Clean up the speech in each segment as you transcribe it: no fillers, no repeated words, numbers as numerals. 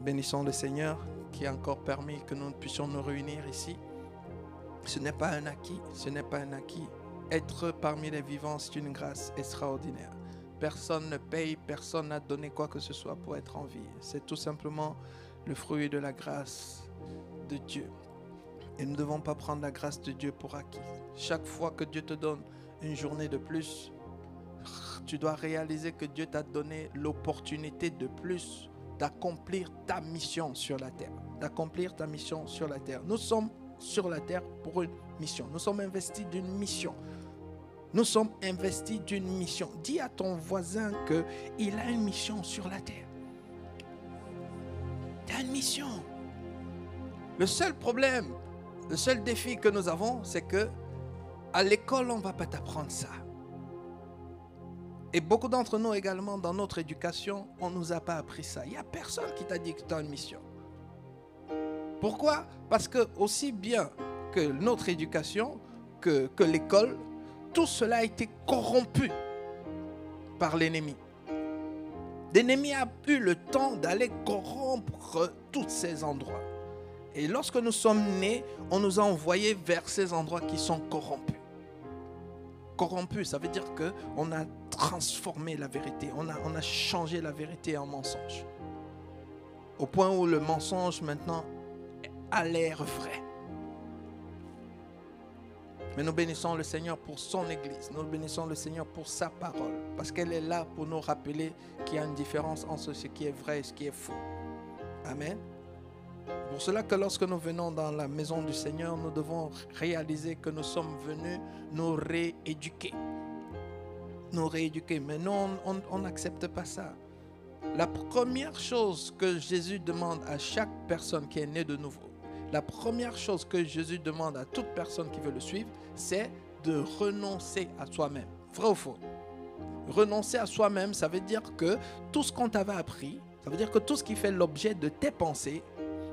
Bénissons le Seigneur qui a encore permis que nous puissions nous réunir ici. Ce n'est pas un acquis, ce n'est pas un acquis. Être parmi les vivants, c'est une grâce extraordinaire. Personne ne paye, personne n'a donné quoi que ce soit pour être en vie. C'est tout simplement le fruit de la grâce de Dieu. Et nous ne devons pas prendre la grâce de Dieu pour acquis. Chaque fois que Dieu te donne une journée de plus, tu dois réaliser que Dieu t'a donné l'opportunité de plus d'accomplir ta mission sur la terre. D'accomplir ta mission sur la terre. Nous sommes sur la terre pour une mission. Nous sommes investis d'une mission. Nous sommes investis d'une mission. Dis à ton voisin qu'il a une mission sur la terre. Tu as une mission. Le seul problème, le seul défi que nous avons, c'est que à l'école, on ne va pas t'apprendre ça. Et beaucoup d'entre nous également, dans notre éducation, on ne nous a pas appris ça. Il n'y a personne qui t'a dit que tu as une mission. Pourquoi? Parce que aussi bien que notre éducation, que l'école, tout cela a été corrompu par l'ennemi. L'ennemi a eu le temps d'aller corrompre tous ces endroits. Et lorsque nous sommes nés, on nous a envoyés vers ces endroits qui sont corrompus. Corrompus, ça veut dire qu'on a transformé la vérité. On a changé la vérité en mensonge. Au point où le mensonge maintenant a l'air vrai. Mais nous bénissons le Seigneur pour son Église. Nous bénissons le Seigneur pour sa parole. Parce qu'elle est là pour nous rappeler qu'il y a une différence entre ce qui est vrai et ce qui est faux. Amen. Pour cela que lorsque nous venons dans la maison du Seigneur, nous devons réaliser que nous sommes venus nous rééduquer. Nous rééduquer. Mais nous, on n'accepte pas ça. La première chose que Jésus demande à chaque personne qui est née de nouveau, la première chose que Jésus demande à toute personne qui veut le suivre, c'est de renoncer à soi-même. Vrai ou faux? Renoncer à soi-même, ça veut dire que tout ce qu'on t'avait appris, ça veut dire que tout ce qui fait l'objet de tes pensées,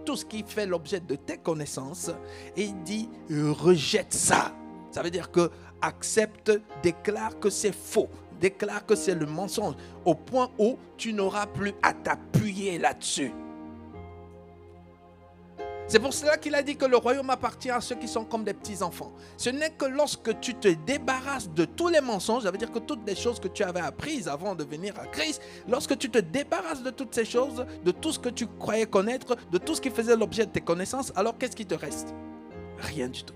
tout ce qui fait l'objet de tes connaissances, et il dit rejette ça. Ça veut dire que accepte, déclare que c'est faux, déclare que c'est le mensonge, au point où tu n'auras plus à t'appuyer là-dessus. C'est pour cela qu'il a dit que le royaume appartient à ceux qui sont comme des petits-enfants. Ce n'est que lorsque tu te débarrasses de tous les mensonges, ça veut dire que toutes les choses que tu avais apprises avant de venir à Christ, lorsque tu te débarrasses de toutes ces choses, de tout ce que tu croyais connaître, de tout ce qui faisait l'objet de tes connaissances, alors qu'est-ce qui te reste? Rien du tout.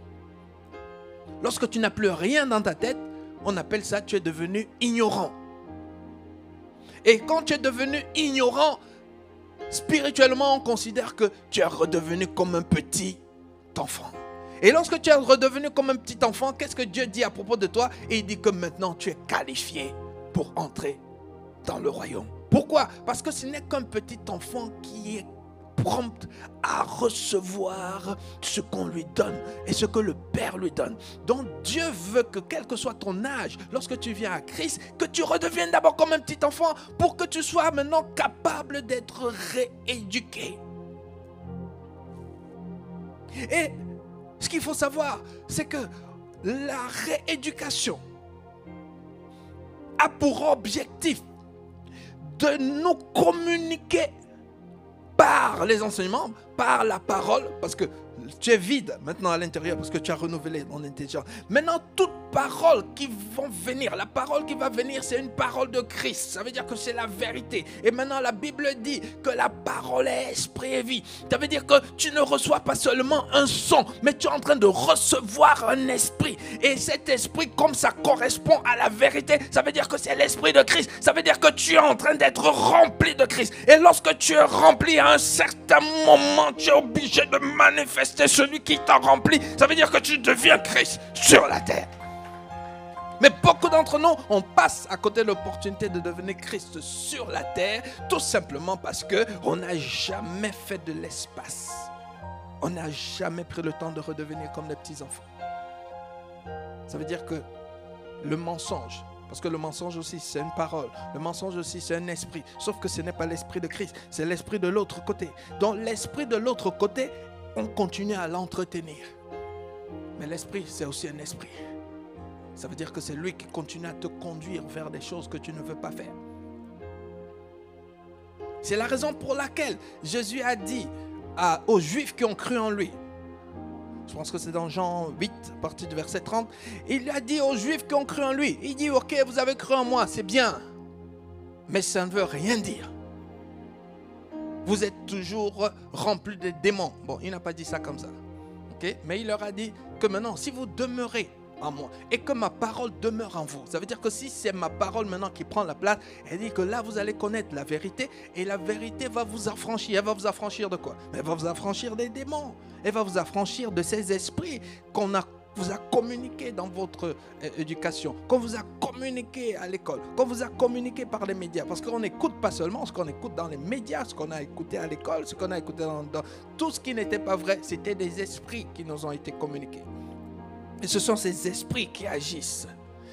Lorsque tu n'as plus rien dans ta tête, on appelle ça tu es devenu ignorant. Et quand tu es devenu ignorant, spirituellement, on considère que tu es redevenu comme un petit enfant. Et lorsque tu es redevenu comme un petit enfant, qu'est-ce que Dieu dit à propos de toi? Et il dit que maintenant tu es qualifié pour entrer dans le royaume. Pourquoi? Parce que ce n'est qu'un petit enfant qui est prompt à recevoir ce qu'on lui donne et ce que le Père lui donne. Donc Dieu veut que quel que soit ton âge, lorsque tu viens à Christ, que tu redeviennes d'abord comme un petit enfant pour que tu sois maintenant capable d'être rééduqué. Et ce qu'il faut savoir, c'est que la rééducation a pour objectif de nous communiquer par les enseignements, par la parole, parce que tu es vide maintenant à l'intérieur, parce que tu as renouvelé mon intelligence. Maintenant, toute parole qui va venir, la parole qui va venir, c'est une parole de Christ. Ça veut dire que c'est la vérité. Et maintenant, la Bible dit que la parole est esprit et vie. Ça veut dire que tu ne reçois pas seulement un son, mais tu es en train de recevoir un esprit. Et cet esprit, comme ça correspond à la vérité, ça veut dire que c'est l'esprit de Christ. Ça veut dire que tu es en train d'être rempli de Christ. Et lorsque tu es rempli, à un certain moment, tu es obligé de manifester celui qui t'a rempli. Ça veut dire que tu deviens Christ sur la terre. Mais beaucoup d'entre nous, on passe à côté de l'opportunité de devenir Christ sur la terre, tout simplement parce qu'on n'a jamais fait de l'espace. On n'a jamais pris le temps de redevenir comme les petits-enfants. Ça veut dire que le mensonge, parce que le mensonge aussi c'est une parole, le mensonge aussi c'est un esprit, sauf que ce n'est pas l'esprit de Christ, c'est l'esprit de l'autre côté. Donc l'esprit de l'autre côté, on continue à l'entretenir. Mais l'esprit, c'est aussi un esprit. Ça veut dire que c'est lui qui continue à te conduire vers des choses que tu ne veux pas faire. C'est la raison pour laquelle Jésus a dit aux Juifs qui ont cru en lui, je pense que c'est dans Jean 8, à partir du verset 30, il a dit aux Juifs qui ont cru en lui, il dit, ok, vous avez cru en moi, c'est bien, mais ça ne veut rien dire. Vous êtes toujours remplis de démons. Bon, il n'a pas dit ça comme ça, ok, mais il leur a dit que maintenant, si vous demeurez en moi et que ma parole demeure en vous, ça veut dire que si c'est ma parole maintenant qui prend la place, elle dit que là vous allez connaître la vérité et la vérité va vous affranchir. Elle va vous affranchir de quoi? Elle va vous affranchir des démons, elle va vous affranchir de ces esprits vous a communiqué dans votre éducation, qu'on vous a communiqué à l'école, qu'on vous a communiqué par les médias, parce qu'on n'écoute pas seulement ce qu'on écoute dans les médias, ce qu'on a écouté à l'école, ce qu'on a écouté dans tout ce qui n'était pas vrai, c'était des esprits qui nous ont été communiqués. Et ce sont ces esprits qui agissent.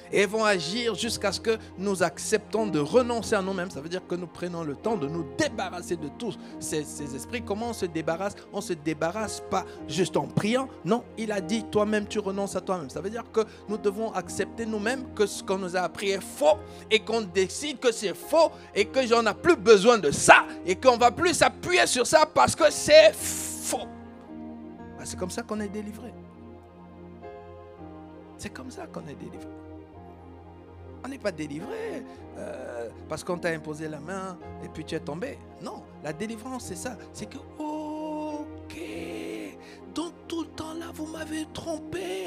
Et vont agir jusqu'à ce que nous acceptons de renoncer à nous-mêmes. Ça veut dire que nous prenons le temps de nous débarrasser de tous ces esprits. Comment on se débarrasse? On ne se débarrasse pas juste en priant. Non, il a dit toi-même, tu renonces à toi-même. Ça veut dire que nous devons accepter nous-mêmes que ce qu'on nous a appris est faux et qu'on décide que c'est faux et que j'en ai plus besoin de ça et qu'on ne va plus s'appuyer sur ça parce que c'est faux. C'est comme ça qu'on est délivré. C'est comme ça qu'on est délivré. On n'est pas délivré parce qu'on t'a imposé la main et puis tu es tombé. Non, la délivrance c'est ça. C'est que, ok, donc tout le temps là vous m'avez trompé.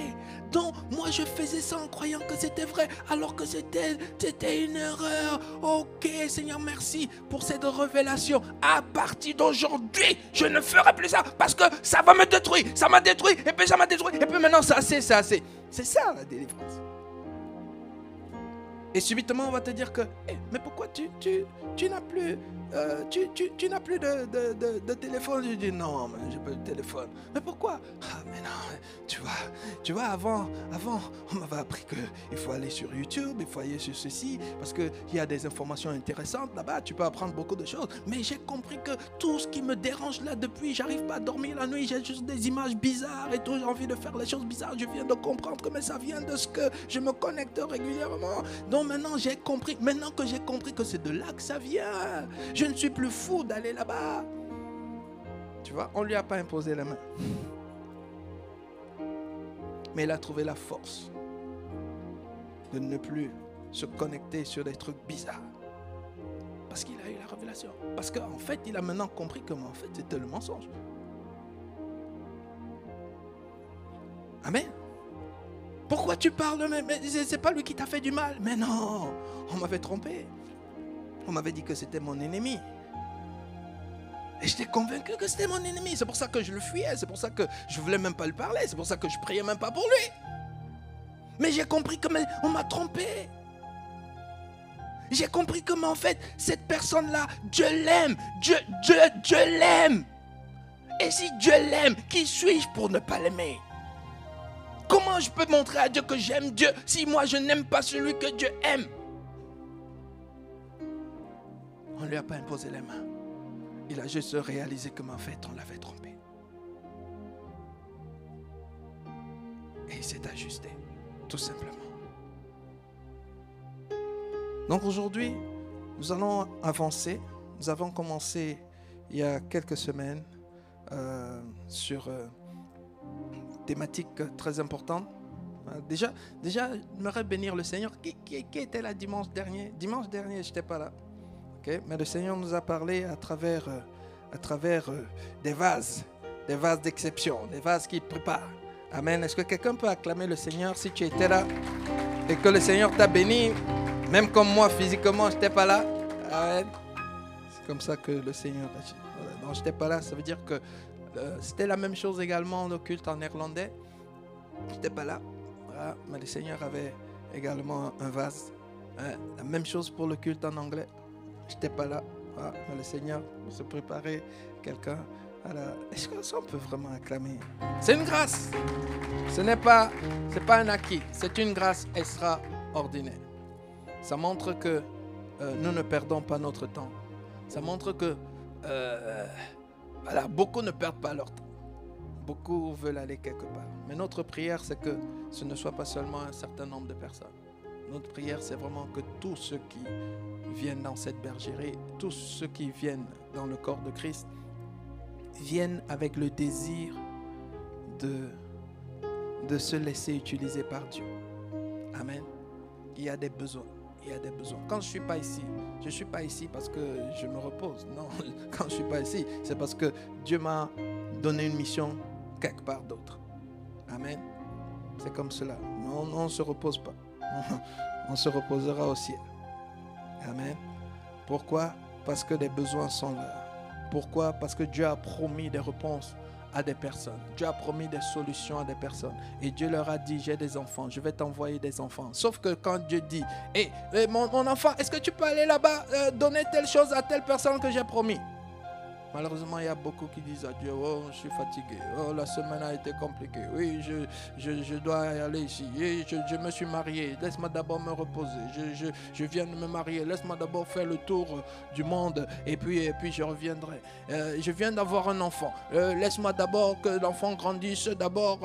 Donc moi je faisais ça en croyant que c'était vrai alors que c'était une erreur. Ok Seigneur, merci pour cette révélation. À partir d'aujourd'hui, je ne ferai plus ça parce que ça va me détruire. Ça m'a détruit et puis ça m'a détruit et puis maintenant c'est assez, c'est assez. C'est ça la délivrance. Et subitement, on va te dire que, mais pourquoi tu n'as plus, tu n'as plus de téléphone? Je dis non, mais j'ai pas de téléphone. Mais pourquoi? Ah, mais non, tu vois, avant, on m'avait appris qu'il faut aller sur YouTube, il faut aller sur ceci, parce qu'il y a des informations intéressantes là-bas, tu peux apprendre beaucoup de choses. Mais j'ai compris que tout ce qui me dérange là depuis, j'arrive pas à dormir la nuit, j'ai juste des images bizarres et tout, j'ai envie de faire les choses bizarres. Je viens de comprendre que mais ça vient de ce que je me connecte régulièrement. Donc maintenant j'ai compris, maintenant que j'ai compris que c'est de là que ça vient, je ne suis plus fou d'aller là-bas. Tu vois, on ne lui a pas imposé la main. Mais il a trouvé la force de ne plus se connecter sur des trucs bizarres. Parce qu'il a eu la révélation. Parce qu'en fait, il a maintenant compris comment en fait c'était le mensonge. Amen. Pourquoi tu parles? Mais c'est pas lui qui t'a fait du mal. Mais non, on m'avait trompé. On m'avait dit que c'était mon ennemi. Et j'étais convaincu que c'était mon ennemi. C'est pour ça que je le fuyais. C'est pour ça que je voulais même pas lui parler. C'est pour ça que je priais même pas pour lui. Mais j'ai compris qu'on m'a trompé. J'ai compris comment en fait cette personne-là, Dieu l'aime. Dieu l'aime. Et si Dieu l'aime, qui suis-je pour ne pas l'aimer? Comment je peux montrer à Dieu que j'aime Dieu si moi je n'aime pas celui que Dieu aime? On ne lui a pas imposé les mains. Il a juste réalisé qu'en fait on l'avait trompé. Et il s'est ajusté, tout simplement. Donc aujourd'hui, nous allons avancer. Nous avons commencé il y a quelques semaines sur thématique très importante. Déjà, j'aimerais bénir le Seigneur. Qui était là dimanche dernier? Dimanche dernier, je n'étais pas là. Okay? Mais le Seigneur nous a parlé à travers des vases d'exception, des vases qu'il prépare. Amen. Est-ce que quelqu'un peut acclamer le Seigneur si tu étais là et que le Seigneur t'a béni, même comme moi physiquement, je n'étais pas là? Amen. C'est comme ça que le Seigneur a dit. Voilà. Non, je n'étais pas là, ça veut dire que c'était la même chose également au culte en néerlandais. Je n'étais pas là. Voilà. Mais le Seigneur avait également un vase. La même chose pour le culte en anglais. Je n'étais pas là. Voilà. Mais le Seigneur se préparait quelqu'un. Est-ce qu'on peut vraiment acclamer? C'est une grâce. C'est pas un acquis. C'est une grâce extraordinaire. Ça montre que nous ne perdons pas notre temps. Ça montre que voilà, beaucoup ne perdent pas leur temps. Beaucoup veulent aller quelque part. Mais notre prière, c'est que ce ne soit pas seulement un certain nombre de personnes. Notre prière, c'est vraiment que tous ceux qui viennent dans cette bergerie, tous ceux qui viennent dans le corps de Christ, viennent avec le désir de se laisser utiliser par Dieu. Amen. Il y a des besoins. Il y a des besoins. Quand je ne suis pas ici parce que je me repose. Non, quand je ne suis pas ici, c'est parce que Dieu m'a donné une mission quelque part d'autre. Amen. C'est comme cela. On ne se repose pas. On se reposera au ciel. Amen. Pourquoi? Parce que les besoins sont là. Pourquoi? Parce que Dieu a promis des réponses à des personnes. Dieu a promis des solutions à des personnes. Et Dieu leur a dit, j'ai des enfants, je vais t'envoyer des enfants. Sauf que quand Dieu dit, mon enfant, est-ce que tu peux aller là-bas donner telle chose à telle personne que j'ai promis? Malheureusement, il y a beaucoup qui disent à Dieu, oh, je suis fatigué, oh, la semaine a été compliquée, oui, je dois aller ici, et je me suis marié, laisse-moi d'abord me reposer, je viens de me marier, laisse-moi d'abord faire le tour du monde, et puis je reviendrai. Je viens d'avoir un enfant, laisse-moi d'abord que l'enfant grandisse, d'abord...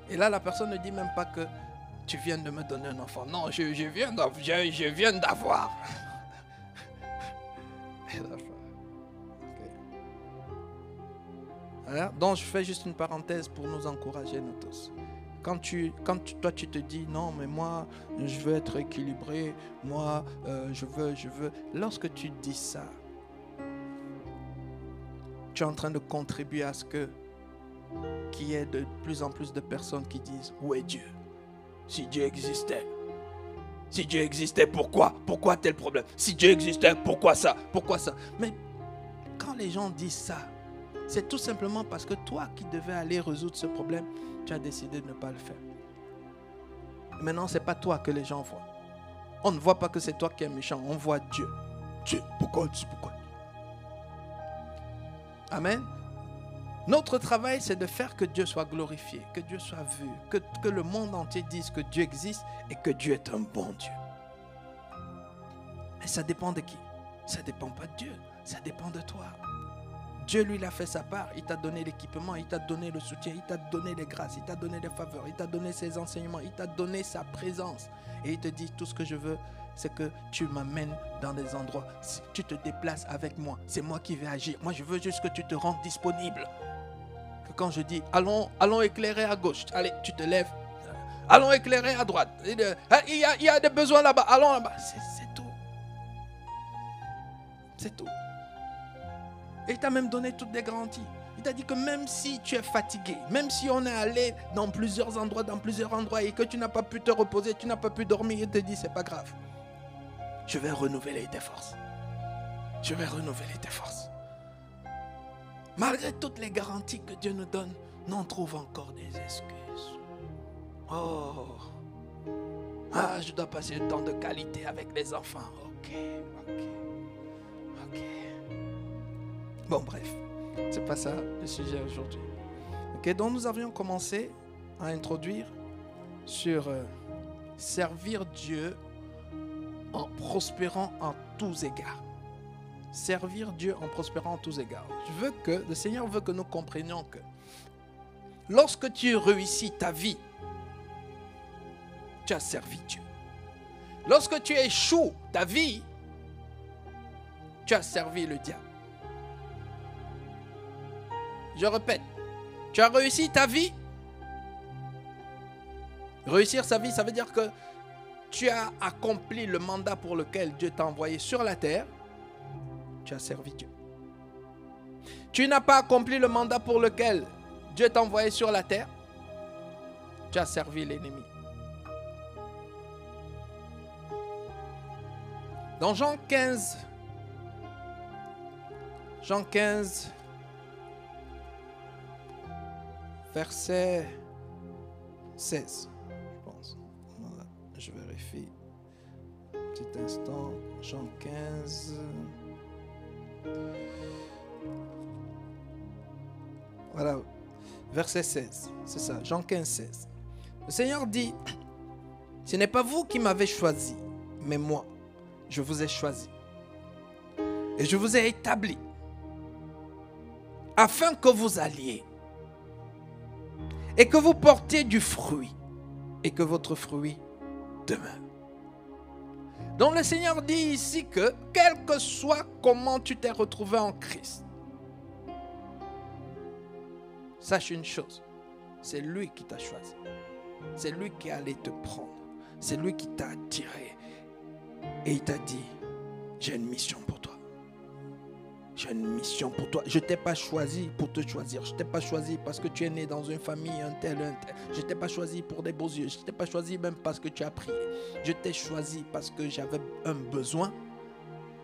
Et là, la personne ne dit même pas que tu viens de me donner un enfant. Non, je viens d'avoir. Alors, donc, je fais juste une parenthèse pour nous encourager, nous tous. Quand toi, tu te dis, non, mais moi, je veux être équilibré, moi, je veux. Lorsque tu dis ça, tu es en train de contribuer à ce qu'il y ait de plus en plus de personnes qui disent, où est Dieu? Si Dieu existait, pourquoi? Pourquoi tel problème? Si Dieu existait, pourquoi ça? Pourquoi ça? Mais quand les gens disent ça, c'est tout simplement parce que toi qui devais aller résoudre ce problème, tu as décidé de ne pas le faire. Maintenant, ce n'est pas toi que les gens voient. On ne voit pas que c'est toi qui es méchant, on voit Dieu. Dieu, pourquoi? Amen. Notre travail, c'est de faire que Dieu soit glorifié, que Dieu soit vu, que le monde entier dise que Dieu existe et que Dieu est un bon Dieu. Mais ça dépend de qui? Ça ne dépend pas de Dieu, ça dépend de toi. Dieu, lui, il a fait sa part. Il t'a donné l'équipement, il t'a donné le soutien, il t'a donné les grâces, il t'a donné les faveurs, il t'a donné ses enseignements, il t'a donné sa présence. Et il te dit, tout ce que je veux, c'est que tu m'amènes dans des endroits. Tu te déplaces avec moi. C'est moi qui vais agir. Moi, je veux juste que tu te rendes disponible. Quand je dis, allons éclairer à gauche, allez, tu te lèves. Allons éclairer à droite. Il y a des besoins là-bas, allons là-bas. C'est tout. C'est tout. Et il t'a même donné toutes les garanties. Il t'a dit que même si tu es fatigué, même si on est allé dans plusieurs endroits et que tu n'as pas pu te reposer, tu n'as pas pu dormir, il te dit, c'est pas grave. Je vais renouveler tes forces. Je vais renouveler tes forces. Malgré toutes les garanties que Dieu nous donne, nous on trouve encore des excuses. Oh, je dois passer le temps de qualité avec les enfants. Ok. Bon, bref, c'est pas ça le sujet aujourd'hui. Ok, donc nous avions commencé à introduire sur servir Dieu en prospérant en tous égards. Servir Dieu en prospérant en tous égards. Le Seigneur veut que nous comprenions que lorsque tu réussis ta vie, tu as servi Dieu. Lorsque tu échoues ta vie, tu as servi le diable. Je répète, tu as réussi ta vie. Réussir sa vie, ça veut dire que tu as accompli le mandat pour lequel Dieu t'a envoyé sur la terre. Tu as servi Dieu. Tu n'as pas accompli le mandat pour lequel Dieu t'a envoyé sur la terre. Tu as servi l'ennemi. Dans Jean 15, verset 16, je pense. Voilà, je vérifie. Un petit instant. Jean 15. Voilà, verset 16. C'est ça, Jean 15, 16. Le Seigneur dit, ce n'est pas vous qui m'avez choisi, mais moi, je vous ai choisi. Et je vous ai établi, afin que vous alliez et que vous portiez du fruit et que votre fruit demeure. Donc le Seigneur dit ici que quel que soit comment tu t'es retrouvé en Christ, sache une chose, c'est lui qui t'a choisi. C'est lui qui allait te prendre. C'est lui qui t'a attiré. Et il t'a dit, j'ai une mission pour toi. J'ai une mission pour toi. Je ne t'ai pas choisi pour te choisir. Je ne t'ai pas choisi parce que tu es né dans une famille, un tel. Je ne t'ai pas choisi pour des beaux yeux. Je ne t'ai pas choisi même parce que tu as prié. Je t'ai choisi parce que j'avais un besoin.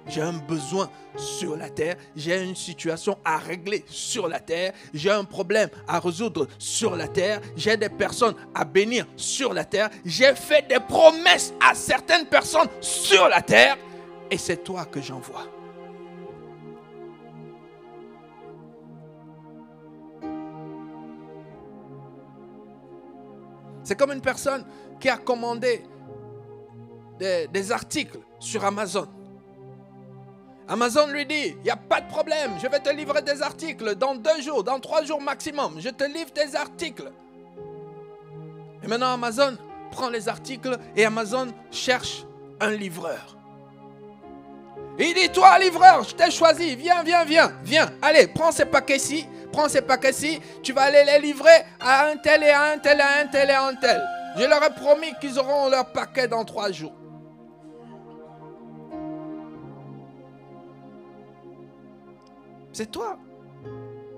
J'ai un besoin sur la terre. J'ai une situation à régler sur la terre. J'ai un problème à résoudre sur la terre. J'ai des personnes à bénir sur la terre. J'ai fait des promesses à certaines personnes sur la terre. Et c'est toi que j'envoie. C'est comme une personne qui a commandé des articles sur Amazon. Amazon lui dit, il n'y a pas de problème, je vais te livrer des articles dans 2 jours, dans 3 jours maximum. Je te livre tes articles. Et maintenant Amazon prend les articles et Amazon cherche un livreur. Et il dit, toi livreur, je t'ai choisi, viens. Allez, prends ces paquets-ci. Tu vas aller les livrer à un tel et à un tel, à un tel et à un tel. Je leur ai promis qu'ils auront leur paquet dans 3 jours. C'est toi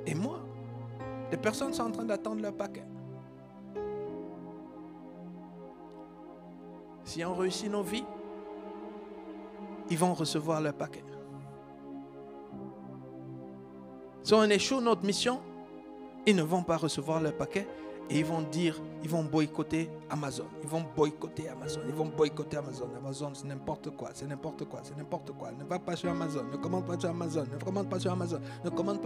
et moi. Les personnes sont en train d'attendre leur paquet. Si on réussit nos vies, ils vont recevoir leur paquet. Si on échoue notre mission, ils ne vont pas recevoir leur paquet et ils vont boycotter Amazon. Amazon, c'est n'importe quoi. Ne va pas sur Amazon, ne commande pas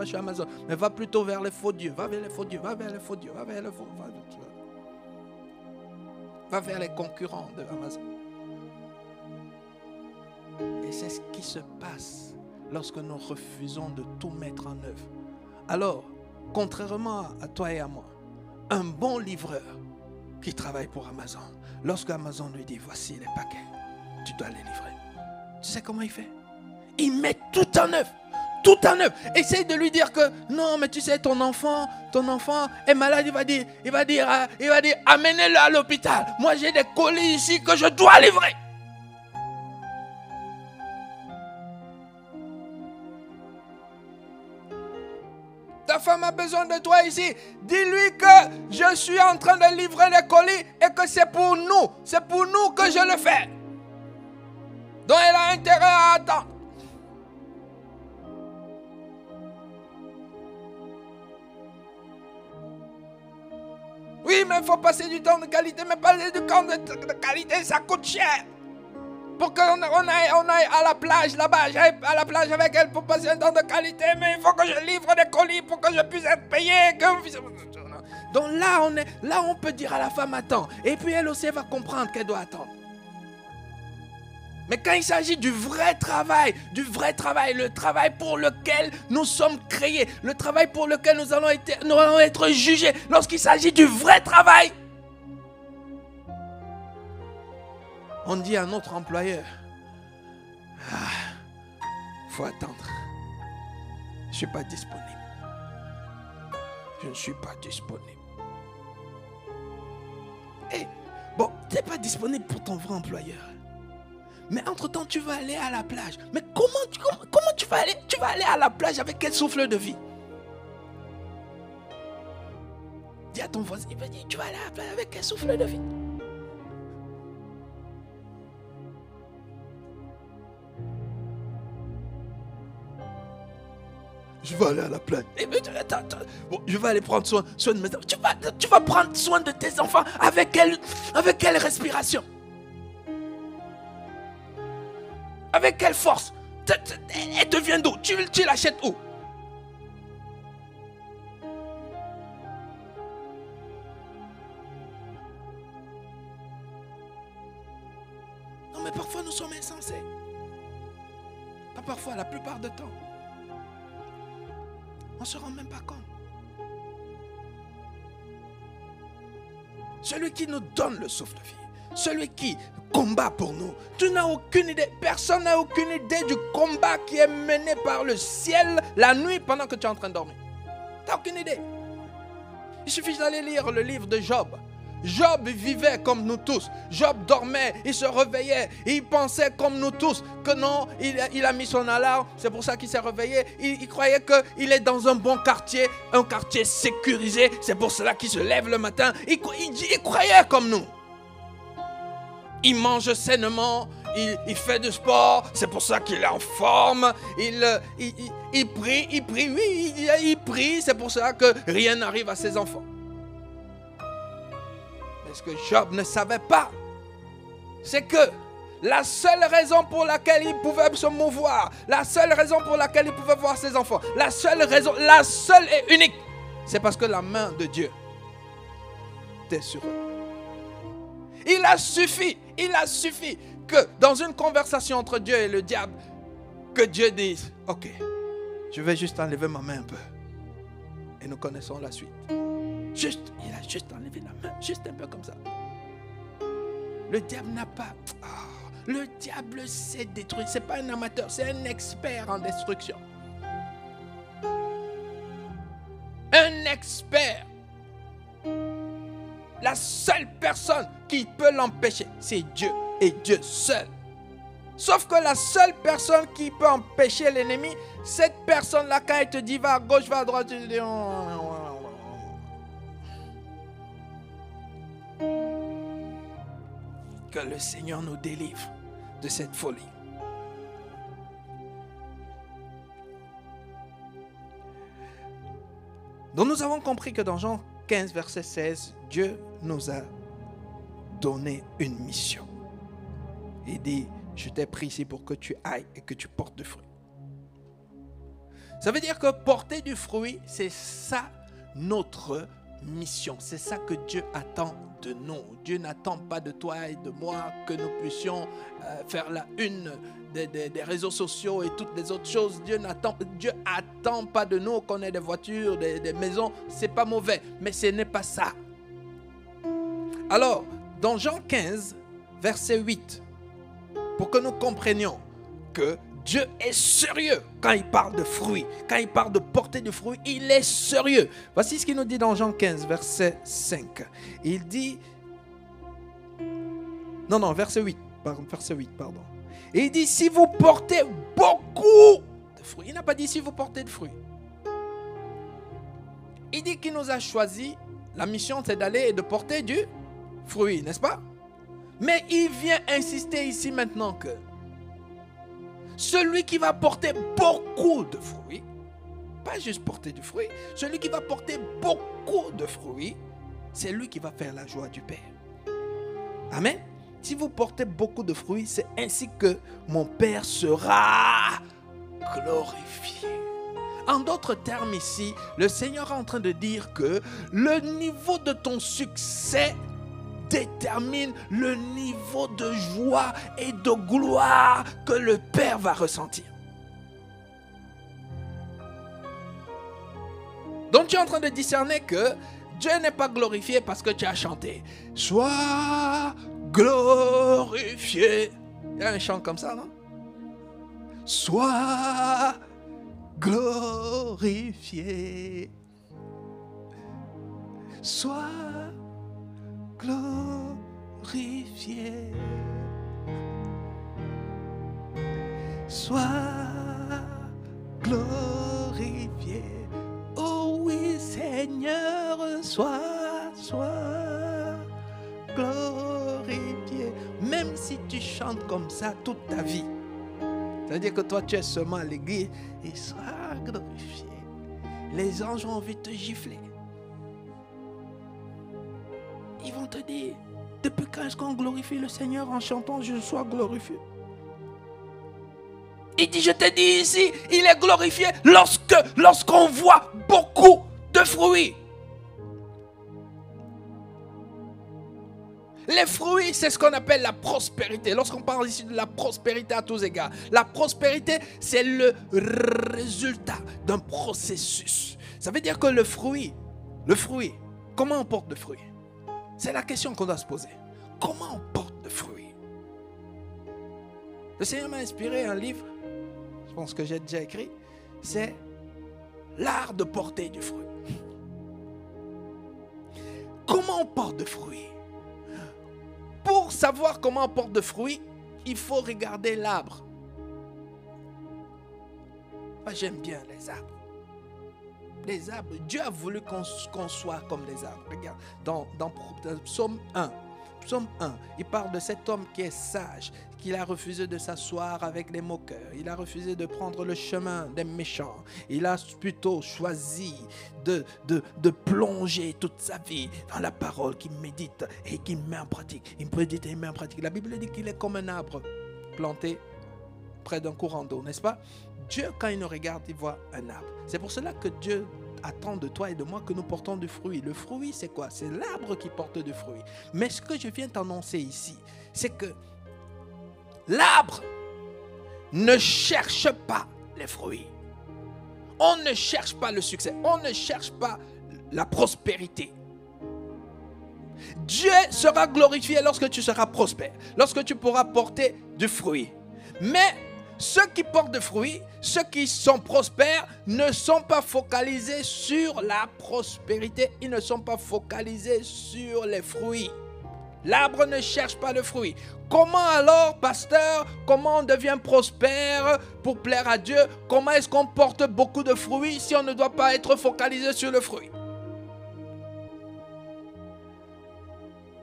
sur Amazon, mais va plutôt vers les faux dieux. Va vers les concurrents de Amazon. Et c'est ce qui se passe lorsque nous refusons de tout mettre en œuvre. Alors, contrairement à toi et à moi, un bon livreur qui travaille pour Amazon, lorsque Amazon lui dit, voici les paquets, tu dois les livrer. Tu sais comment il fait? Il met tout en œuvre. Essaye de lui dire que, non, mais tu sais, ton enfant est malade, il va dire, amenez-le à l'hôpital. Moi, j'ai des colis ici que je dois livrer. Ta femme a besoin de toi ici. Dis-lui que je suis en train de livrer les colis et que c'est pour nous. C'est pour nous que je le fais. Donc elle a intérêt à attendre. Oui, mais il faut passer du temps de qualité. Mais passer du temps de qualité, ça coûte cher. Pour qu'on aille à la plage là-bas, j'aille à la plage avec elle pour passer un temps de qualité, mais il faut que je livre des colis pour que je puisse être payé. Donc là, on peut dire à la femme, attends. Et puis elle aussi, elle va comprendre qu'elle doit attendre. Mais quand il s'agit du vrai travail, le travail pour lequel nous sommes créés, le travail pour lequel nous allons être jugés, lorsqu'il s'agit du vrai travail, on dit à notre employeur, faut attendre. Je ne suis pas disponible. Bon, tu n'es pas disponible pour ton vrai employeur. Mais entre-temps, tu vas aller à la plage. Mais comment tu vas aller? Tu vas aller à la plage avec quel souffle de vie? Dis à ton voisin, tu vas aller à la plage avec quel souffle de vie? Je vais aller à la plage. Attends. Bon, je vais aller prendre soin de mes enfants. Tu vas prendre soin de tes enfants avec quelle respiration? Avec quelle force? Elle te vient d'où? Tu l'achètes où? Non, mais parfois nous sommes insensés. Pas parfois, la plupart du temps. On ne se rend même pas compte. celui qui nous donne le souffle de vie, celui qui combat pour nous. Tu n'as aucune idée, personne n'a aucune idée du combat qui est mené par le ciel la nuit pendant que tu es en train de dormir. Tu n'as aucune idée. Il suffit d'aller lire le livre de Job. Job vivait comme nous tous. Job dormait, il se réveillait, il pensait comme nous tous que non, il a mis son alarme, c'est pour ça qu'il s'est réveillé. Il croyait qu'il est dans un bon quartier, un quartier sécurisé, c'est pour cela qu'il se lève le matin. Il croyait comme nous. Il mange sainement, il fait du sport, c'est pour ça qu'il est en forme. Il prie, c'est pour ça que rien n'arrive à ses enfants. Mais ce que Job ne savait pas, c'est que la seule raison pour laquelle il pouvait se mouvoir, la seule raison pour laquelle il pouvait voir ses enfants, la seule et unique, c'est parce que la main de Dieu était sur eux. Il a suffi que dans une conversation entre Dieu et le diable, que Dieu dise, ok, je vais juste enlever ma main un peu. Et nous connaissons la suite. Il a juste enlevé la main, juste un peu comme ça. Le diable n'a pas... le diable sait détruire. Ce n'est pas un amateur, c'est un expert en destruction. Un expert. La seule personne qui peut l'empêcher, c'est Dieu et Dieu seul. Sauf que la seule personne qui peut empêcher l'ennemi, cette personne-là, quand elle te dit va à gauche, va à droite, tu te dis... Que le Seigneur nous délivre de cette folie. Donc nous avons compris que dans Jean 15, verset 16, Dieu nous a donné une mission. Il dit, je t'ai pris ici pour que tu ailles et que tu portes du fruit. Ça veut dire que porter du fruit, c'est ça notre mission. C'est ça que Dieu attend de nous. Dieu n'attend pas de toi et de moi que nous puissions faire la une des réseaux sociaux et toutes les autres choses. Dieu attend pas de nous qu'on ait des voitures, des maisons. C'est pas mauvais, mais ce n'est pas ça. Alors, dans Jean 15, verset 8, pour que nous comprenions que Dieu est sérieux quand il parle de fruits, quand il parle de porter du fruit, il est sérieux. Voici ce qu'il nous dit dans Jean 15, verset 5. Il dit, verset 8, pardon. Et il dit, si vous portez beaucoup de fruits, il n'a pas dit si vous portez de fruits. Il dit qu'il nous a choisi, la mission c'est d'aller et de porter du fruit, n'est-ce pas? Mais il vient insister ici maintenant que celui qui va porter beaucoup de fruits, pas juste porter du fruit, celui qui va porter beaucoup de fruits, c'est lui qui va faire la joie du Père. Amen. Si vous portez beaucoup de fruits, c'est ainsi que mon Père sera glorifié. En d'autres termes ici, le Seigneur est en train de dire que le niveau de ton succès détermine le niveau de joie et de gloire que le Père va ressentir. Donc tu es en train de discerner que Dieu n'est pas glorifié parce que tu as chanté. Sois glorifié. Il y a un chant comme ça, non? Sois glorifié. Sois glorifié. Sois glorifié. Oh oui, Seigneur, sois glorifié. Même si tu chantes comme ça toute ta vie, c'est-à-dire que toi tu es seulement à l'église et sois glorifié. Les anges ont envie de te gifler. Ils vont te dire, depuis quand est-ce qu'on glorifie le Seigneur en chantant je sois glorifié? Il dit, je te dis ici, il est glorifié lorsqu'on voit beaucoup de fruits. Les fruits, c'est ce qu'on appelle la prospérité. Lorsqu'on parle ici de la prospérité à tous égards, la prospérité, c'est le résultat d'un processus. Ça veut dire que le fruit, comment on porte le fruit? C'est la question qu'on doit se poser. Comment on porte de fruits? Le Seigneur m'a inspiré un livre, je pense que j'ai déjà écrit, c'est l'art de porter du fruit. Comment on porte de fruits? Pour savoir comment on porte de fruits, il faut regarder l'arbre. Moi, j'aime bien les arbres. Les arbres, Dieu a voulu qu'on soit comme les arbres. Regarde, dans Psaume 1, il parle de cet homme qui est sage, qu'il a refusé de s'asseoir avec les moqueurs. Il a refusé de prendre le chemin des méchants. Il a plutôt choisi de plonger toute sa vie dans la parole qu'il médite et qu'il met en pratique. Il médite et il met en pratique. La Bible dit qu'il est comme un arbre planté près d'un courant d'eau, n'est-ce pas? Dieu, quand il nous regarde, il voit un arbre. C'est pour cela que Dieu attend de toi et de moi que nous portons du fruit. Le fruit, c'est quoi? C'est l'arbre qui porte du fruit. Mais ce que je viens t'annoncer ici, c'est que l'arbre ne cherche pas les fruits. On ne cherche pas le succès. On ne cherche pas la prospérité. Dieu sera glorifié lorsque tu seras prospère, lorsque tu pourras porter du fruit. Mais ceux qui portent du fruit, ceux qui sont prospères, ne sont pas focalisés sur la prospérité. Ils ne sont pas focalisés sur les fruits. L'arbre ne cherche pas le fruit. Comment alors, pasteur, comment on devient prospère pour plaire à Dieu? Comment est-ce qu'on porte beaucoup de fruits si on ne doit pas être focalisé sur le fruit?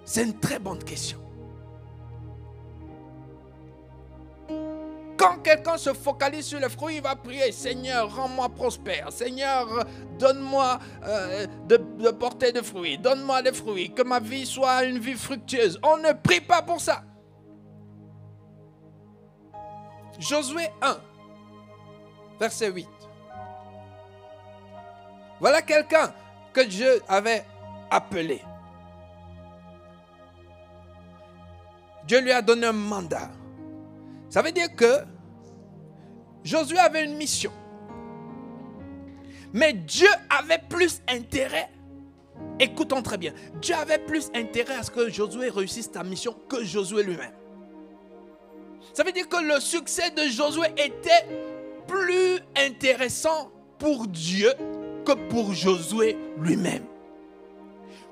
C'est une très bonne question. Quand quelqu'un se focalise sur le fruit, il va prier, Seigneur, rends-moi prospère. Seigneur, donne-moi de porter des fruits. Donne-moi des fruits. Que ma vie soit une vie fructueuse. On ne prie pas pour ça. Josué 1, verset 8. Voilà quelqu'un que Dieu avait appelé. Dieu lui a donné un mandat. Ça veut dire que Josué avait une mission. Mais Dieu avait plus intérêt, écoutons très bien, Dieu avait plus intérêt à ce que Josué réussisse sa mission que Josué lui-même. Ça veut dire que le succès de Josué était plus intéressant pour Dieu que pour Josué lui-même.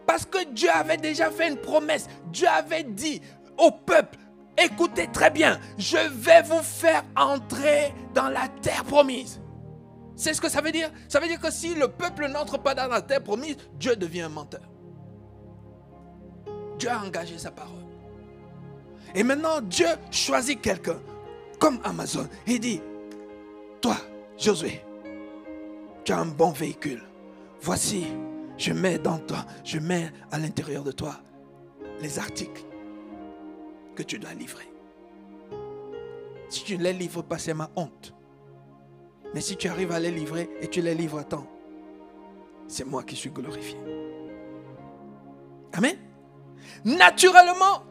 Parce que Dieu avait déjà fait une promesse. Dieu avait dit au peuple, écoutez très bien, je vais vous faire entrer dans la terre promise. C'est ce que ça veut dire? Ça veut dire que si le peuple n'entre pas dans la terre promise, Dieu devient un menteur. Dieu a engagé sa parole. Et maintenant, Dieu choisit quelqu'un, comme Amazon. Il dit, toi, Josué, tu as un bon véhicule. Voici, je mets à l'intérieur de toi les articles que tu dois livrer. Si tu ne les livres pas, c'est ma honte. Mais si tu arrives à les livrer et tu les livres à temps, c'est moi qui suis glorifié. Amen. Naturellement,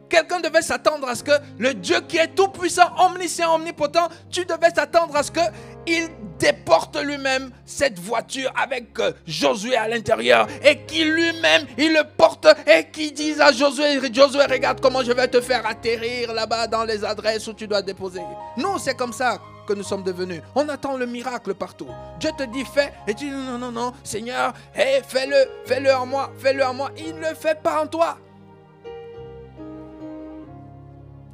quelqu'un devait s'attendre à ce que le Dieu qui est tout puissant, omniscient, omnipotent, tu devais t'attendre à ce qu'il déporte lui-même cette voiture avec Josué à l'intérieur et qu'il lui-même, il le porte et qu'il dise à Josué, Josué, regarde comment je vais te faire atterrir là-bas dans les adresses où tu dois déposer. Nous, c'est comme ça que nous sommes devenus. On attend le miracle partout. Dieu te dit fais et tu dis non, Seigneur, hey, fais-le en moi, fais-le en moi. Il ne le fait pas en toi.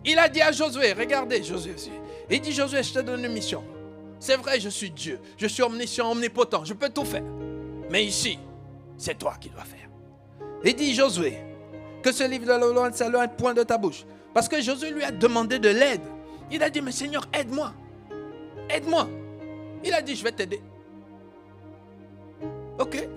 Il a dit à Josué, regardez Josué, il dit Josué, je te donne une mission. C'est vrai, je suis Dieu, je suis omniscient, omnipotent, je peux tout faire. Mais ici, c'est toi qui dois faire. Il dit Josué, que ce livre de la loi ne s'éloigne point de ta bouche. Parce que Josué lui a demandé de l'aide. Il a dit, mais Seigneur, aide-moi. Aide-moi. Il a dit, je vais t'aider. Ok.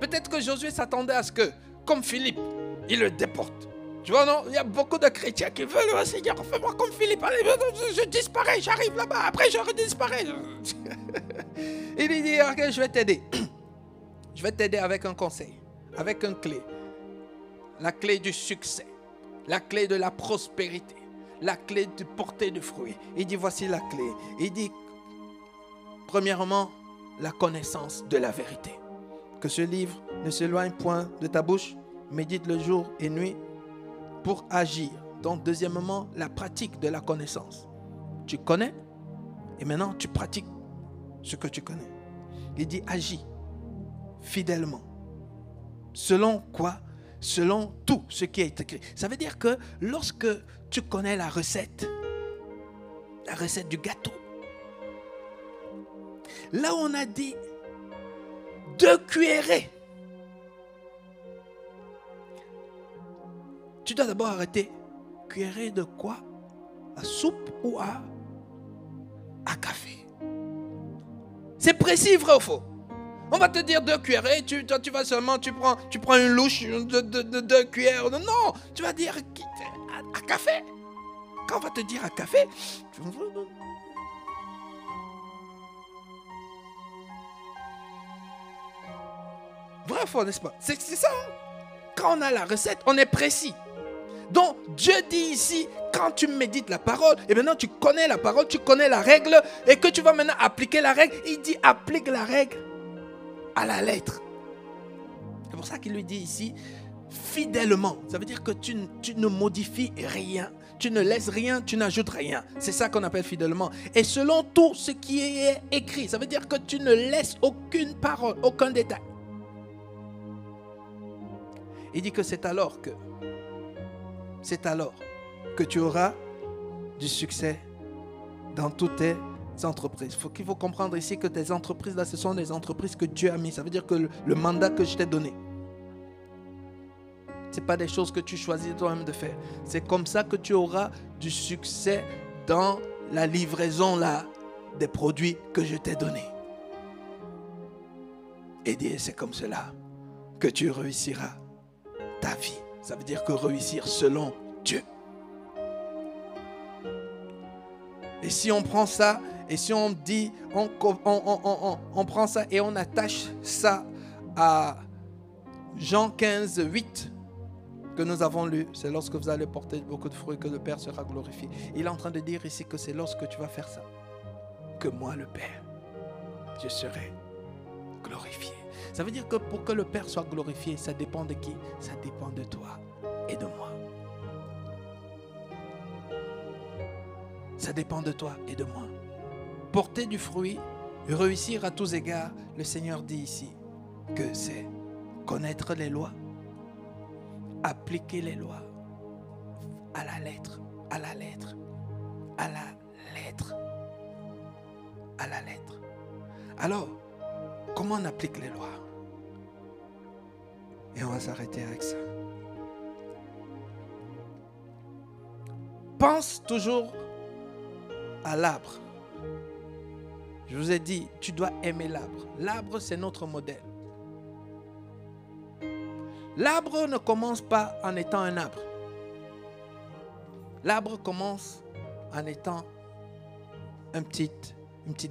Peut-être que Josué s'attendait à ce que, comme Philippe, il le déporte. Tu vois, non? Il y a beaucoup de chrétiens qui veulent, oh, Seigneur, fais-moi comme Philippe. Allez, je disparais, j'arrive là-bas, après je redisparais. Il lui dit, ok, je vais t'aider. Je vais t'aider avec un conseil, avec une clé. La clé du succès, la clé de la prospérité, la clé de porter de fruits. Il dit, voici la clé. Il dit, premièrement, la connaissance de la vérité. Que ce livre ne s'éloigne point de ta bouche. médite le jour et nuit pour agir. Donc, deuxièmement, la pratique de la connaissance. Tu connais et maintenant tu pratiques ce que tu connais. Il dit agis fidèlement. Selon quoi? Selon tout ce qui est écrit. Ça veut dire que lorsque tu connais la recette du gâteau, là où on a dit 2 cuillerées, tu dois d'abord arrêter. Cuillerée de quoi? À soupe ou à café? C'est précis, vrai ou faux? On va te dire 2 cuillerées, toi tu vas seulement, tu prends une louche de 2 cuillères. Non, tu vas dire à café. Quand on va te dire à café, vrai ou faux, n'est-ce pas? C'est ça. Hein? Quand on a la recette, on est précis. Donc Dieu dit ici, quand tu médites la parole, et maintenant tu connais la parole, tu connais la règle, et que tu vas maintenant appliquer la règle, il dit applique la règle à la lettre. C'est pour ça qu'il lui dit ici, fidèlement. Ça veut dire que tu ne modifies rien, tu ne laisses rien, tu n'ajoutes rien. C'est ça qu'on appelle fidèlement. Et selon tout ce qui est écrit, ça veut dire que tu ne laisses aucune parole, aucun détail. Il dit que c'est alors que tu auras du succès dans toutes tes entreprises. Il faut comprendre ici que tes entreprises là, ce sont des entreprises que Dieu a mis. Ça veut dire que le mandat que je t'ai donné, ce n'est pas des choses que tu choisis toi-même de faire. C'est comme ça que tu auras du succès dans la livraison là des produits que je t'ai donnés. Et c'est comme cela que tu réussiras ta vie. Ça veut dire que réussir selon Dieu. Et si on prend ça, et si on dit, on prend ça et on attache ça à Jean 15, 8, que nous avons lu, c'est lorsque vous allez porter beaucoup de fruits que le Père sera glorifié. Il est en train de dire ici que c'est lorsque tu vas faire ça, que moi, le Père, je serai glorifié. Ça veut dire que pour que le Père soit glorifié, ça dépend de qui? Ça dépend de toi et de moi. Ça dépend de toi et de moi. Porter du fruit, réussir à tous égards, le Seigneur dit ici que c'est connaître les lois, appliquer les lois à la lettre, à la lettre, à la lettre, à la lettre. Alors, comment on applique les lois? Et on va s'arrêter avec ça. Pense toujours à l'arbre. Je vous ai dit, tu dois aimer l'arbre. L'arbre, c'est notre modèle. L'arbre ne commence pas en étant un arbre. L'arbre commence en étant une petite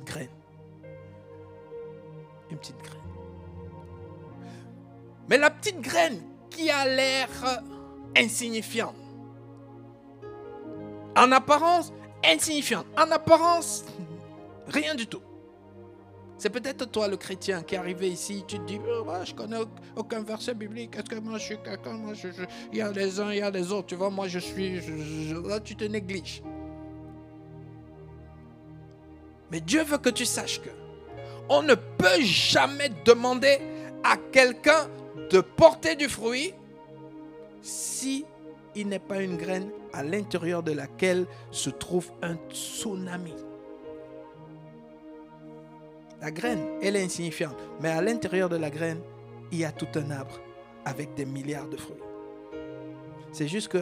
graine. Une petite graine. Mais la petite graine qui a l'air insignifiante, en apparence insignifiante, en apparence rien du tout. C'est peut-être toi le chrétien qui est arrivé ici, tu te dis je connais aucun verset biblique, est-ce que moi je suis quelqu'un, il y a les uns, il y a les autres, tu vois, moi je suis, là tu te négliges. Mais Dieu veut que tu saches que on ne peut jamais demander à quelqu'un de porter du fruit si il n'est pas une graine à l'intérieur de laquelle se trouve un tsunami. La graine, elle est insignifiante, mais à l'intérieur de la graine, il y a tout un arbre avec des milliards de fruits. C'est juste que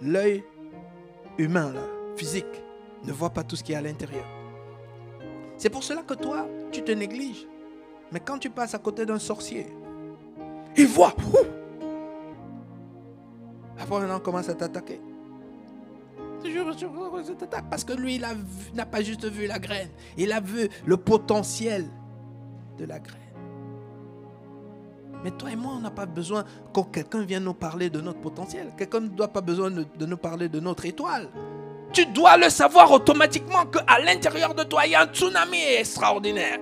l'œil humain, là, physique, ne voit pas tout ce qui est à l'intérieur. C'est pour cela que toi, tu te négliges. Mais quand tu passes à côté d'un sorcier, il voit. Après, on commence à t'attaquer. Parce que lui, il n'a pas juste vu la graine. Il a vu le potentiel de la graine. Mais toi et moi, on n'a pas besoin que quelqu'un vienne nous parler de notre potentiel. Quelqu'un ne doit pas besoin de nous parler de notre étoile. Tu dois le savoir automatiquement qu'à l'intérieur de toi, il y a un tsunami extraordinaire.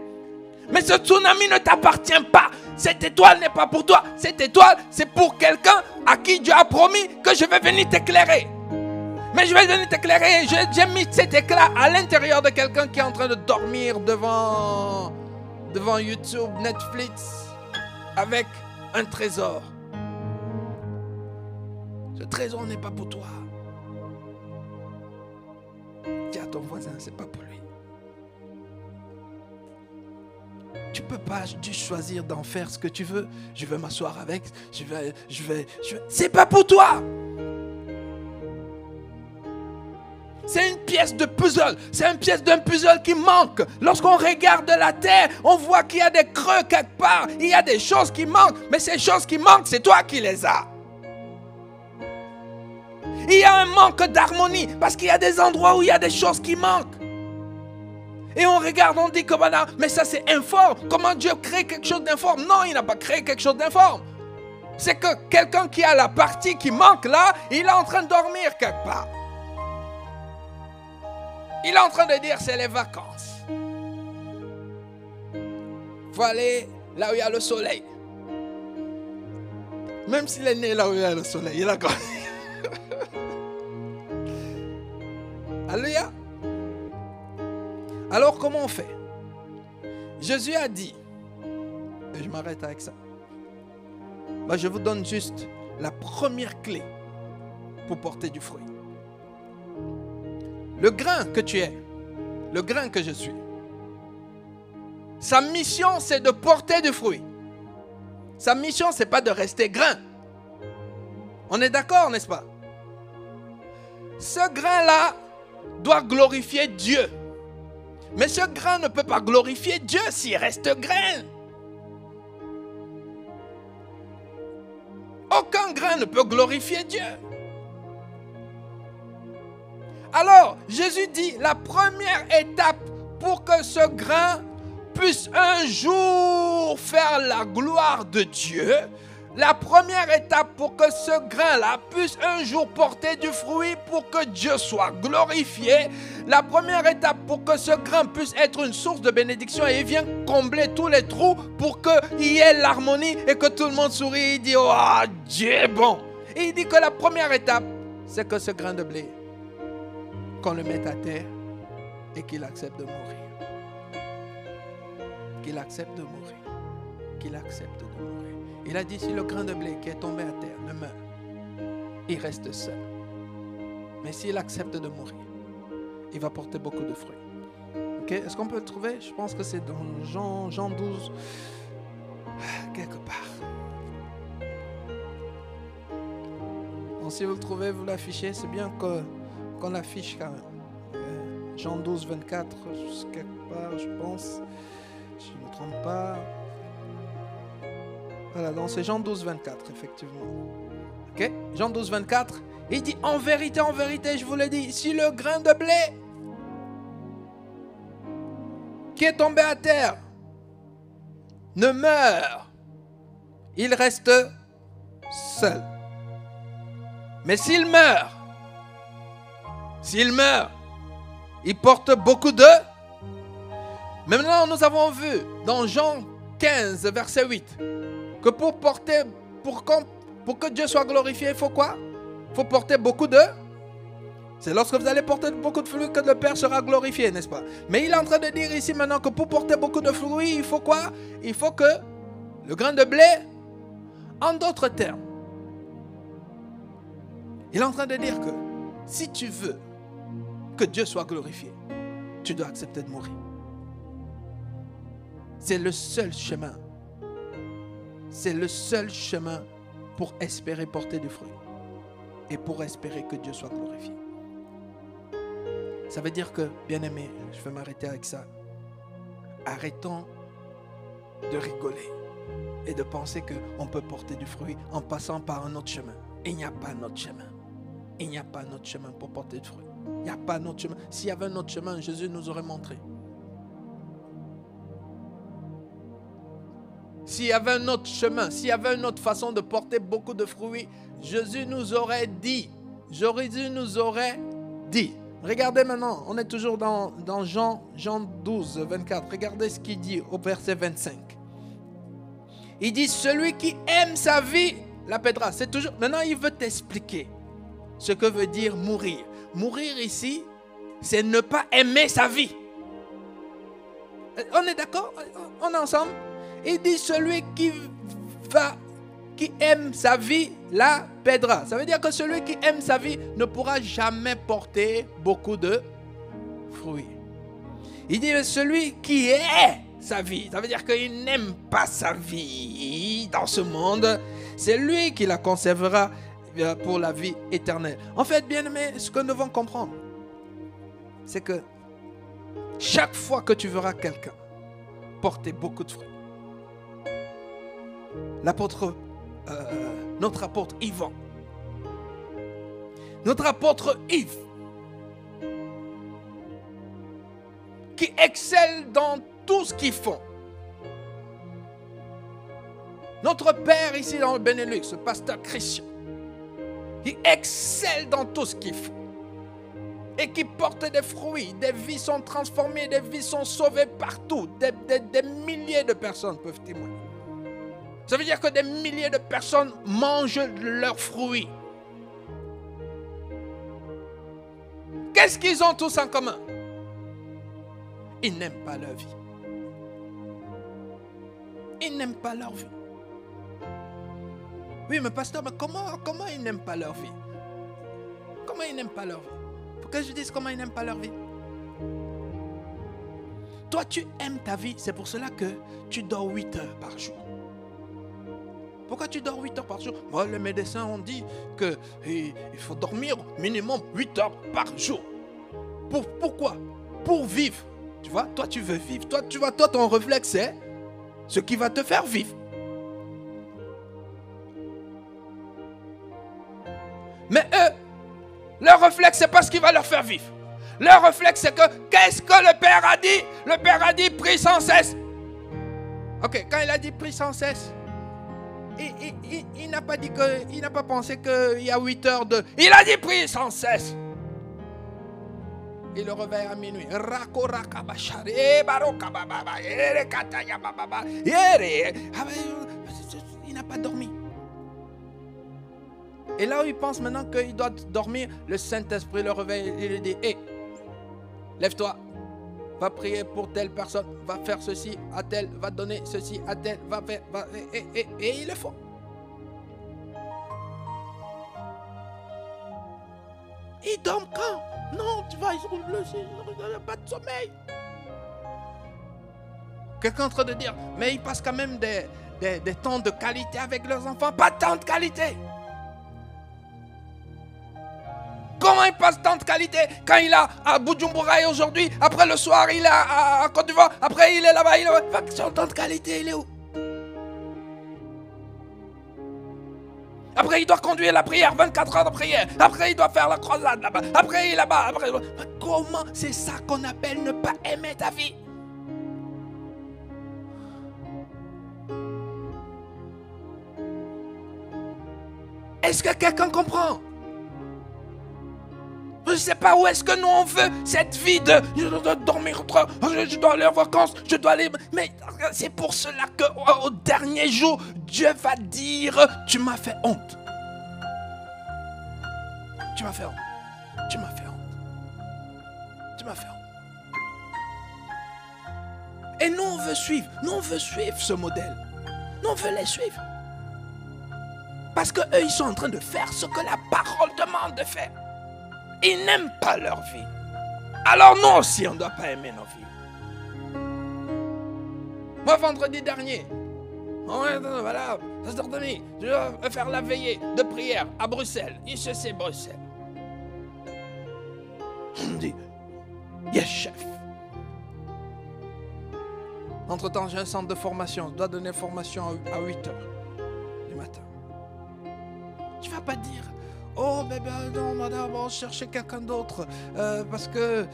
Mais ce tsunami ne t'appartient pas. Cette étoile n'est pas pour toi. Cette étoile, c'est pour quelqu'un à qui Dieu a promis que je vais venir t'éclairer. Mais je vais venir t'éclairer. J'ai mis cet éclat à l'intérieur de quelqu'un qui est en train de dormir devant YouTube, Netflix, avec un trésor. Ce trésor n'est pas pour toi. Dis à ton voisin, c'est pas pour lui. Tu peux pas juste choisir d'en faire ce que tu veux. Je vais m'asseoir avec, je vais. C'est pas pour toi. C'est une pièce de puzzle. C'est une pièce d'un puzzle qui manque. Lorsqu'on regarde la terre, on voit qu'il y a des creux quelque part. Il y a des choses qui manquent. Mais ces choses qui manquent, c'est toi qui les as. Il y a un manque d'harmonie parce qu'il y a des endroits où il y a des choses qui manquent. Et on regarde, on dit que voilà, mais ça c'est informe. Comment Dieu crée quelque chose d'informe? Non, il n'a pas créé quelque chose d'informe. C'est que quelqu'un qui a la partie qui manque là, il est en train de dormir quelque part. Il est en train de dire c'est les vacances. Il faut aller là où il y a le soleil. Même s'il est né là où il y a le soleil, il a grandi. Alléluia. Alors comment on fait? Jésus a dit, et je m'arrête avec ça. Je vous donne juste la première clé pour porter du fruit. Le grain que tu es, le grain que je suis, sa mission c'est de porter du fruit. Sa mission c'est pas de rester grain. On est d'accord, n'est-ce pas? Ce grain-là doit glorifier Dieu. Mais ce grain ne peut pas glorifier Dieu s'il reste grain. Aucun grain ne peut glorifier Dieu. Alors, Jésus dit, la première étape pour que ce grain puisse un jour faire la gloire de Dieu, la première étape pour que ce grain-là puisse un jour porter du fruit pour que Dieu soit glorifié, la première étape pour que ce grain puisse être une source de bénédiction et il vient combler tous les trous pour qu'il y ait l'harmonie et que tout le monde sourit et dit « Oh, Dieu est bon !» Et il dit que la première étape, c'est que ce grain de blé, qu'on le mette à terre et qu'il accepte de mourir. Qu'il accepte de mourir. Qu'il accepte de mourir. Il a dit, si le grain de blé qui est tombé à terre ne meurt, il reste seul. Mais s'il accepte de mourir, il va porter beaucoup de fruits. Okay? Est-ce qu'on peut le trouver? Je pense que c'est dans Jean 12, quelque part. Bon, si vous le trouvez, vous l'affichez. C'est bien qu'on l'affiche quand même. Jean 12, 24, quelque part, je pense. Si je ne me trompe pas. Voilà, donc c'est Jean 12, 24, effectivement. Ok? Jean 12, 24, il dit, en vérité, je vous le dis, si le grain de blé qui est tombé à terre ne meurt, il reste seul. Mais s'il meurt, il porte beaucoup de... Maintenant, nous avons vu dans Jean 15, verset 8, que pour que Dieu soit glorifié, il faut quoi? Il faut porter beaucoup de... C'est lorsque vous allez porter beaucoup de fruits que le Père sera glorifié, n'est-ce pas? Mais il est en train de dire ici maintenant que pour porter beaucoup de fruits, il faut quoi? Il faut que le grain de blé, en d'autres termes, il est en train de dire que si tu veux que Dieu soit glorifié, tu dois accepter de mourir. C'est le seul chemin. C'est le seul chemin pour espérer porter du fruit et pour espérer que Dieu soit glorifié. Ça veut dire que, bien-aimés, je vais m'arrêter avec ça. Arrêtons de rigoler et de penser qu'on peut porter du fruit en passant par un autre chemin. Il n'y a pas un autre chemin. Il n'y a pas un autre chemin pour porter du fruit. Il n'y a pas un autre chemin. S'il y avait un autre chemin, Jésus nous aurait montré. S'il y avait un autre chemin, s'il y avait une autre façon de porter beaucoup de fruits, Jésus nous aurait dit. Jésus nous aurait dit. Regardez maintenant, on est toujours dans Jean 12, 24. Regardez ce qu'il dit au verset 25. Il dit, celui qui aime sa vie la perdra. C'est toujours. Maintenant, il veut t'expliquer ce que veut dire mourir. Mourir ici, c'est ne pas aimer sa vie. On est d'accord? On est ensemble? Il dit, celui qui aime sa vie la perdra. Ça veut dire que celui qui aime sa vie ne pourra jamais porter beaucoup de fruits. Il dit, celui qui est sa vie, ça veut dire qu'il n'aime pas sa vie dans ce monde, c'est lui qui la conservera pour la vie éternelle. En fait, bien aimé, ce que nous devons comprendre, c'est que chaque fois que tu verras quelqu'un porter beaucoup de fruits, notre apôtre Yvan, notre apôtre Yves, qui excelle dans tout ce qu'ils font. Notre père ici dans le Benelux, le pasteur Christian, qui excelle dans tout ce qu'il fait et qui porte des fruits, des vies sont transformées, des vies sont sauvées partout, des milliers de personnes peuvent témoigner. Ça veut dire que des milliers de personnes mangent leurs fruits. Qu'est-ce qu'ils ont tous en commun? Ils n'aiment pas leur vie. Ils n'aiment pas leur vie. Oui, mais pasteur, mais comment ils n'aiment pas leur vie? Comment ils n'aiment pas leur vie? Faut que je dise comment ils n'aiment pas leur vie. Toi, tu aimes ta vie, c'est pour cela que tu dors 8 heures par jour. Pourquoi tu dors 8 heures par jour? Moi, les médecins ont dit qu'il faut dormir minimum 8 heures par jour. Pourquoi? Pour vivre. Tu vois, toi, tu veux vivre. Toi, tu vois, toi, ton réflexe, c'est ce qui va te faire vivre. Mais eux, leur réflexe, c'est pas ce qui va leur faire vivre. Leur réflexe, c'est que, qu'est-ce que le Père a dit? Le Père a dit, prie sans cesse. Ok, quand il a dit prie sans cesse, il n'a pas dit que, il n'a pas pensé qu'il y a 8 heures de... Il a dit prie sans cesse. Il le réveille à minuit. Il n'a pas dormi. Et là où il pense maintenant qu'il doit dormir, le Saint-Esprit le réveille et lui dit, hé, lève-toi, va prier pour telle personne, va faire ceci à telle, va donner ceci à telle, va faire, et il le faut. Il dort quand? Non, tu vas, il n'a pas de sommeil. Quelqu'un est en train de dire, mais ils passent quand même des temps de qualité avec leurs enfants. Pas de temps de qualité. Comment il passe tant de qualité quand il est à Bujumbura aujourd'hui, après le soir il est à Côte d'Ivoire, après il est là-bas, il est là-bas. Son temps de qualité, il est où? Après il doit conduire la prière, 24 heures de prière. Après il doit faire la croisade là-bas. Après il est là-bas. Après... Comment? C'est ça qu'on appelle ne pas aimer ta vie. Est-ce que quelqu'un comprend? Je ne sais pas où est-ce que nous on veut cette vie de je dois dormir, je dois aller en vacances, je dois aller... Mais c'est pour cela qu'au dernier jour, Dieu va dire, tu m'as fait honte. Tu m'as fait honte. Tu m'as fait honte. Tu m'as fait honte. Et nous on veut suivre. Nous on veut suivre ce modèle. Nous on veut les suivre. Parce qu'eux ils sont en train de faire ce que la parole demande de faire. Ils n'aiment pas leur vie. Alors nous aussi, on ne doit pas aimer nos vies. Moi, vendredi dernier, voilà, je dois faire la veillée de prière à Bruxelles. ICC Bruxelles. On me dit, yes, chef. Entre-temps, j'ai un centre de formation. Je dois donner formation à 8 heures du matin. Tu ne vas pas dire Oh, ben non, madame, on cherchait quelqu'un d'autre. Parce que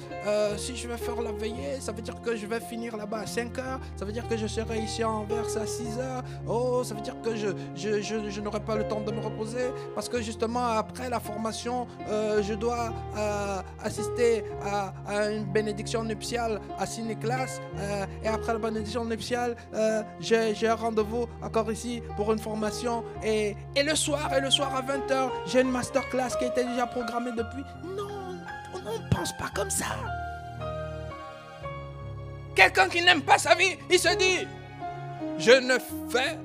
si je vais faire la veillée, ça veut dire que je vais finir là-bas à 5 heures. Ça veut dire que je serai ici à Anvers à 6 heures. Oh, ça veut dire que je n'aurai pas le temps de me reposer. Parce que justement, après la formation, je dois assister à une bénédiction nuptiale à Saint-Nicolas. Et après la bénédiction nuptiale, j'ai un rendez-vous encore ici pour une formation. Et le soir à 20h, j'ai une masterclass qui était déjà programmée depuis. Non, on ne pense pas comme ça. Quelqu'un qui n'aime pas sa vie, il se dit, je ne fais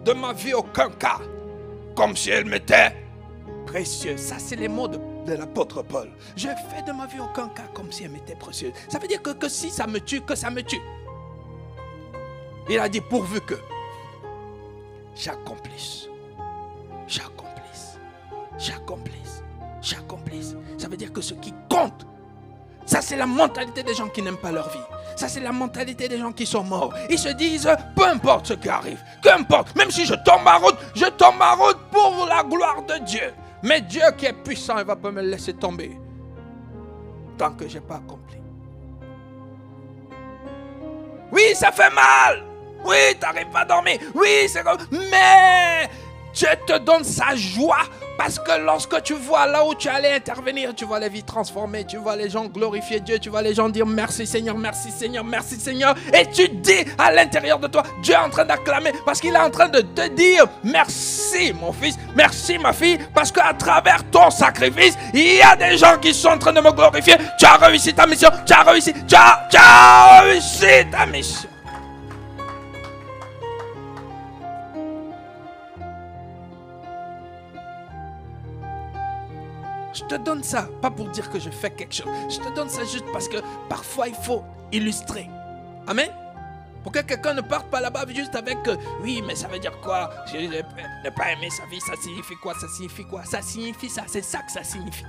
de ma vie aucun cas, comme si elle m'était précieuse. Ça, c'est les mots de l'apôtre Paul. Je fais de ma vie aucun cas, comme si elle m'était précieuse. Ça veut dire que si ça me tue, que ça me tue. Il a dit, pourvu que j'accomplisse. Ça veut dire que ce qui compte, ça c'est la mentalité des gens qui n'aiment pas leur vie. Ça c'est la mentalité des gens qui sont morts. Ils se disent, peu importe ce qui arrive, qu'importe, même si je tombe en route pour la gloire de Dieu. Mais Dieu qui est puissant, il ne va pas me laisser tomber tant que je n'ai pas accompli. Oui, ça fait mal. Oui, tu n'arrives pas à dormir. Oui, c'est comme... Mais Dieu te donne sa joie. Parce que lorsque tu vois là où tu allais intervenir, tu vois les vies transformées, tu vois les gens glorifier Dieu, tu vois les gens dire merci Seigneur, merci Seigneur, merci Seigneur. Et tu dis à l'intérieur de toi, Dieu est en train d'acclamer parce qu'il est en train de te dire merci mon fils, merci ma fille, parce qu'à travers ton sacrifice, il y a des gens qui sont en train de me glorifier. Tu as réussi ta mission, tu as réussi ta mission. Je te donne ça, pas pour dire que je fais quelque chose. Je te donne ça juste parce que parfois il faut illustrer. Amen. Pour que quelqu'un ne parte pas là-bas juste avec oui, mais ça veut dire quoi? Ne pas aimer sa vie, ça signifie quoi? Ça signifie quoi? Ça signifie ça, c'est ça que ça signifie.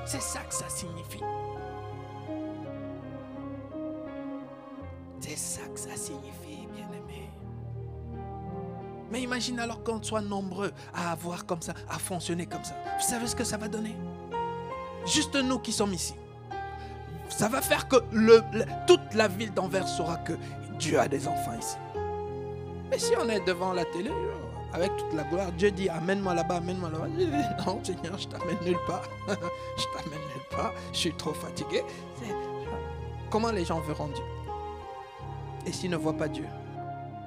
C'est ça que ça signifie. C'est ça que ça signifie, bien-aimé. Mais imagine alors qu'on soit nombreux à avoir comme ça, à fonctionner comme ça. Vous savez ce que ça va donner? Juste nous qui sommes ici. Ça va faire que toute la ville d'Anvers saura que Dieu a des enfants ici. Mais si on est devant la télé, avec toute la gloire, Dieu dit amène-moi là-bas, amène-moi là-bas. Je dis, non Seigneur, je t'amène nulle part. Je t'amène nulle part, je suis trop fatigué. Comment les gens verront Dieu? Et s'ils ne voient pas Dieu,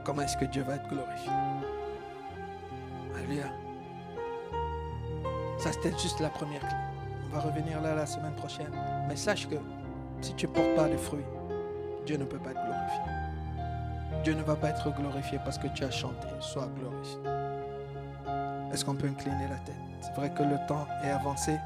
comment est-ce que Dieu va être glorifié? Alléluia. Ça c'était juste la première clé. On va revenir là la semaine prochaine. Mais sache que si tu ne portes pas de fruits, Dieu ne peut pas être glorifié. Dieu ne va pas être glorifié parce que tu as chanté. Sois glorifié. Est-ce qu'on peut incliner la tête? C'est vrai que le temps est avancé.